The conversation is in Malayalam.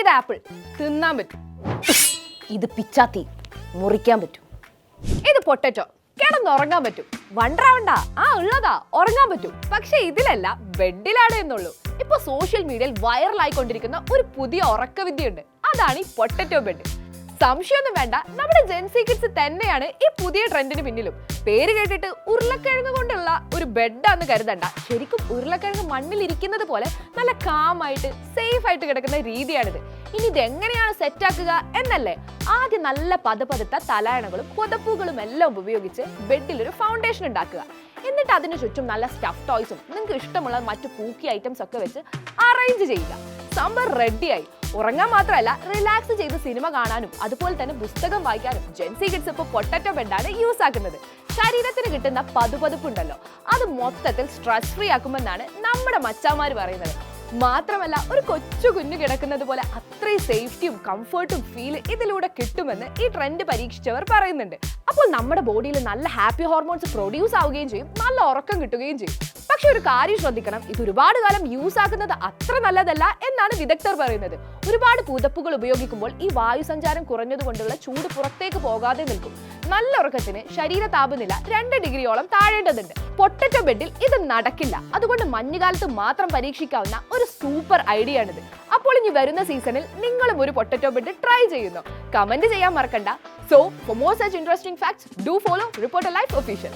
ഇത് ആപ്പിൾ, തിന്നാൻ പറ്റും. ഇത് പിച്ചാത്തി, മുറിക്കാൻ പറ്റും. ഇത് പൊട്ടറ്റോ, കിടന്നുറങ്ങാൻ പറ്റും. വണ്ടറാവണ്ട, ഉള്ളതാ, ഉറങ്ങാൻ പറ്റും. പക്ഷെ ഇതിലല്ല, ബെഡിലാണ് എന്നുള്ളൂ. ഇപ്പൊ സോഷ്യൽ മീഡിയയിൽ വൈറലായിക്കൊണ്ടിരിക്കുന്ന ഒരു പുതിയ ഉറക്കവിദ്യയുണ്ട്. അതാണ് ഈ പൊട്ടറ്റോ ബെഡ്. സംശയമൊന്നും വേണ്ട, നമ്മുടെ ജെൻസി കിഡ്സ് തന്നെയാണ് ഈ പുതിയ ട്രെൻഡിന് പിന്നിലും. പേര് കേട്ടിട്ട് ഉരുളക്കിഴങ്ങ് കൊണ്ടുള്ള ഒരു ബെഡാന്ന് കരുതണ്ട. ശരിക്കും ഉരുളക്കിഴങ്ങ് മണ്ണിൽ ഇരിക്കുന്നത് പോലെ നല്ല കാമായിട്ട് സേഫ് ആയിട്ട് കിടക്കുന്ന രീതിയാണിത്. ഇനി ഇത് എങ്ങനെയാണ് സെറ്റ് ആക്കുക എന്നല്ലേ? ആദ്യം നല്ല പതപതുത്ത തലയണകളും പുതപ്പുകളും എല്ലാം ഉപയോഗിച്ച് ബെഡിൽ ഒരു ഫൗണ്ടേഷൻ ഉണ്ടാക്കുക. എന്നിട്ട് അതിനു ചുറ്റും നല്ല സ്റ്റഫ് ടോയ്സും നിങ്ങൾക്ക് ഇഷ്ടമുള്ള മറ്റു പൂക്കി ഐറ്റംസ് ഒക്കെ വെച്ച് അറേഞ്ച് ചെയ്യുക. സംഭവം റെഡിയായി. ഉറങ്ങാൻ മാത്രമല്ല, റിലാക്സ് ചെയ്ത് സിനിമ കാണാനും അതുപോലെ തന്നെ പുസ്തകം വായിക്കാനും ജെൻസി കിഡ്സ് ഇപ്പോൾ പൊട്ടറ്റോ ബെഡാണ് യൂസ് ആക്കുന്നത്. ശരീരത്തിന് കിട്ടുന്ന പതുപതുപ്പുണ്ടല്ലോ, അത് മൊത്തത്തിൽ സ്ട്രെസ് ഫ്രീ ആക്കുമെന്നാണ് നമ്മുടെ മച്ചാമാര് പറയുന്നത്. മാത്രമല്ല, ഒരു കൊച്ചു കുഞ്ഞു കിടക്കുന്നത് പോലെ അത്രയും സേഫ്റ്റിയും കംഫർട്ടും ഫീൽ ഇതിലൂടെ കിട്ടുമെന്ന് ഈ ട്രെൻഡ് പരീക്ഷിച്ചവർ പറയുന്നുണ്ട്. അപ്പോൾ നമ്മുടെ ബോഡിയിൽ നല്ല ഹാപ്പി ഹോർമോൺസ് പ്രൊഡ്യൂസ് ആവുകയും ചെയ്യും, നല്ല ഉറക്കം കിട്ടുകയും ചെയ്യും. പക്ഷെ ഒരു കാര്യം ശ്രദ്ധിക്കണം, ഇത് ഒരുപാട് കാലം യൂസ് ആക്കുന്നത് അത്ര നല്ലതല്ല എന്നാണ് വിദഗ്ധർ പറയുന്നത്. ഒരുപാട് പുതപ്പുകൾ ഉപയോഗിക്കുമ്പോൾ ഈ വായുസഞ്ചാരം കുറഞ്ഞതുകൊണ്ടുള്ള ചൂട് പുറത്തേക്ക് പോകാതെ നിൽക്കും. നല്ല ഉറക്കത്തിന് ശരീര താപനില 2 ഡിഗ്രിയോളം താഴേണ്ടതുണ്ട്. പൊട്ടറ്റോ ബെഡിൽ ഇത് നടക്കില്ല. അതുകൊണ്ട് മഞ്ഞുകാലത്ത് മാത്രം പരീക്ഷിക്കാവുന്ന ഒരു സൂപ്പർ ഐഡിയ ആണിത്. അപ്പോൾ ഇനി വരുന്ന സീസണിൽ നിങ്ങളും ഒരു പൊട്ടറ്റോ ബെഡ് ട്രൈ ചെയ്യുന്നു? കമന്റ് ചെയ്യാൻ മറക്കണ്ട. So for more such interesting facts, do follow reporter life official.